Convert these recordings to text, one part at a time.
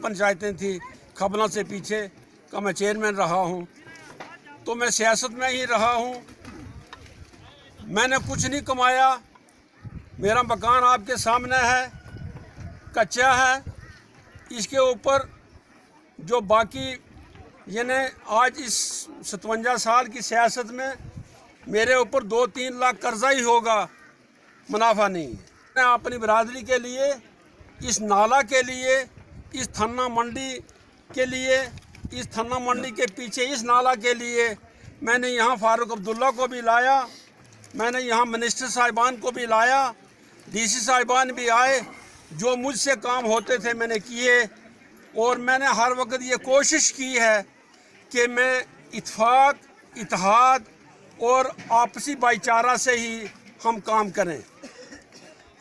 पंचायतें थी खबला से पीछे का मैं चेयरमैन रहा हूँ, तो मैं सियासत में ही रहा हूँ। मैंने कुछ नहीं कमाया। मेरा मकान आपके सामने है, कच्चा है। इसके ऊपर जो बाकी यानी आज इस 57 साल की सियासत में मेरे ऊपर 2-3 लाख कर्जा ही होगा, मुनाफा नहीं है। मैं अपनी बरादरी के लिए, इस नाला के लिए, इस थन्ना मंडी के लिए, इस थन्ना मंडी के पीछे इस नाला के लिए मैंने यहाँ फारूक अब्दुल्ला को भी लाया, मैंने यहाँ मिनिस्टर साहिबान को भी लाया, डीसी साहिबान भी आए। जो मुझसे काम होते थे मैंने किए, और मैंने हर वक्त ये कोशिश की है कि मैं इत्फाक, इत्तेहाद और आपसी भाईचारा से ही हम काम करें।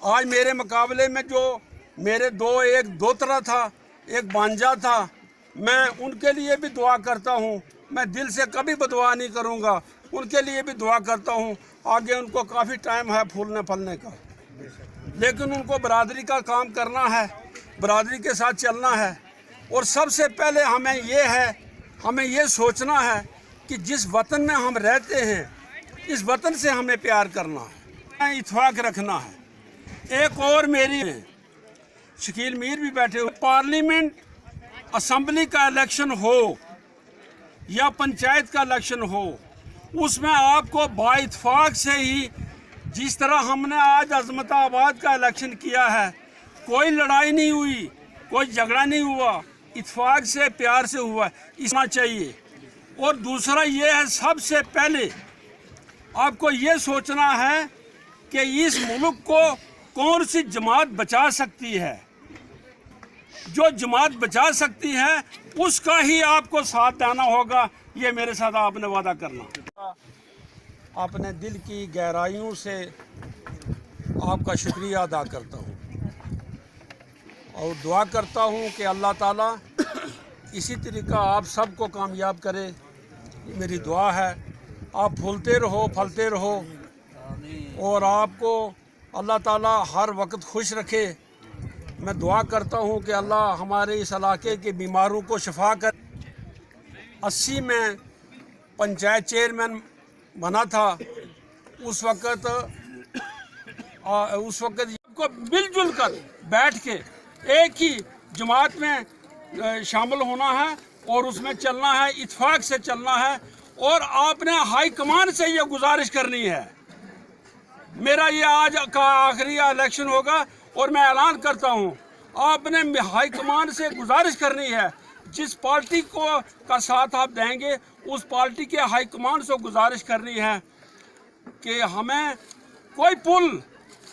आज मेरे मुकाबले में जो मेरे एक दोतरा था, एक भांजा था, मैं उनके लिए भी दुआ करता हूँ। मैं दिल से कभी बदुआ नहीं करूँगा, उनके लिए भी दुआ करता हूँ। आगे उनको काफ़ी टाइम है फूलने फलने का, लेकिन उनको बरादरी का काम करना है, बरादरी के साथ चलना है। और सबसे पहले हमें ये सोचना है कि जिस वतन में हम रहते हैं, इस वतन से हमें प्यार करना है, इत्तेफाक रखना है। एक और मेरी शकील मीर भी बैठे हुए, पार्लियामेंट असम्बली का इलेक्शन हो या पंचायत का इलेक्शन हो, उसमें आपको बाइत्तेफाक से ही, जिस तरह हमने आज अजमताबाद का इलेक्शन किया है, कोई लड़ाई नहीं हुई, कोई झगड़ा नहीं हुआ, इत्तेफाक से प्यार से हुआ, इसना चाहिए। और दूसरा ये है, सबसे पहले आपको ये सोचना है कि इस मुल्क को कौन सी जमात बचा सकती है। जो जमात बचा सकती है उसका ही आपको साथ देना होगा। ये मेरे साथ आपने वादा करना। अपने दिल की गहराइयों से आपका शुक्रिया अदा करता हूँ और दुआ करता हूँ कि अल्लाह ताला इसी तरीका आप सबको कामयाब करे। मेरी दुआ है, आप फूलते रहो, फलते रहो, और आपको अल्लाह ताला हर वक्त खुश रखे। मैं दुआ करता हूँ कि अल्लाह हमारे इस इलाके के बीमारों को शिफा कर। 80 में पंचायत चेयरमैन बना था, उस वक्त को मिलजुल कर बैठ के एक ही जमात में शामिल होना है और उसमें चलना है, इत्तेफाक से चलना है। और आपने हाई कमान से ये गुजारिश करनी है। मेरा ये आज का आखिरी इलेक्शन होगा और मैं ऐलान करता हूँ, आपने हाई कमान से गुजारिश करनी है, जिस पार्टी को का साथ आप देंगे उस पार्टी के हाई कमान से गुजारिश करनी है कि हमें कोई पुल,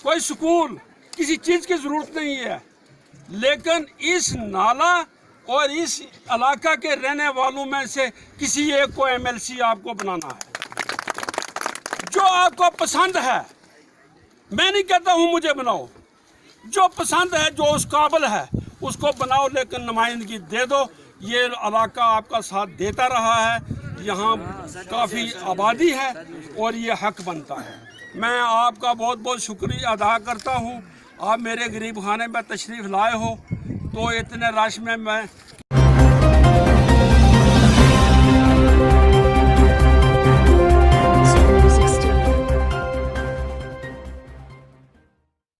कोई स्कूल, किसी चीज़ की ज़रूरत नहीं है, लेकिन इस नाला और इस इलाका के रहने वालों में से किसी एक को MLC आपको बनाना है। जो आपको पसंद है, मैं नहीं कहता हूँ मुझे बनाओ, जो पसंद है, जो उस काबिल है उसको बनाओ, लेकिन नुमाइंदगी दे दो। ये इलाका आपका साथ देता रहा है, यहाँ काफ़ी आबादी है और ये हक बनता है। मैं आपका बहुत बहुत शुक्रिया अदा करता हूँ। आप मेरे गरीब खाने में तशरीफ़ लाए हो, तो इतने रश में मैं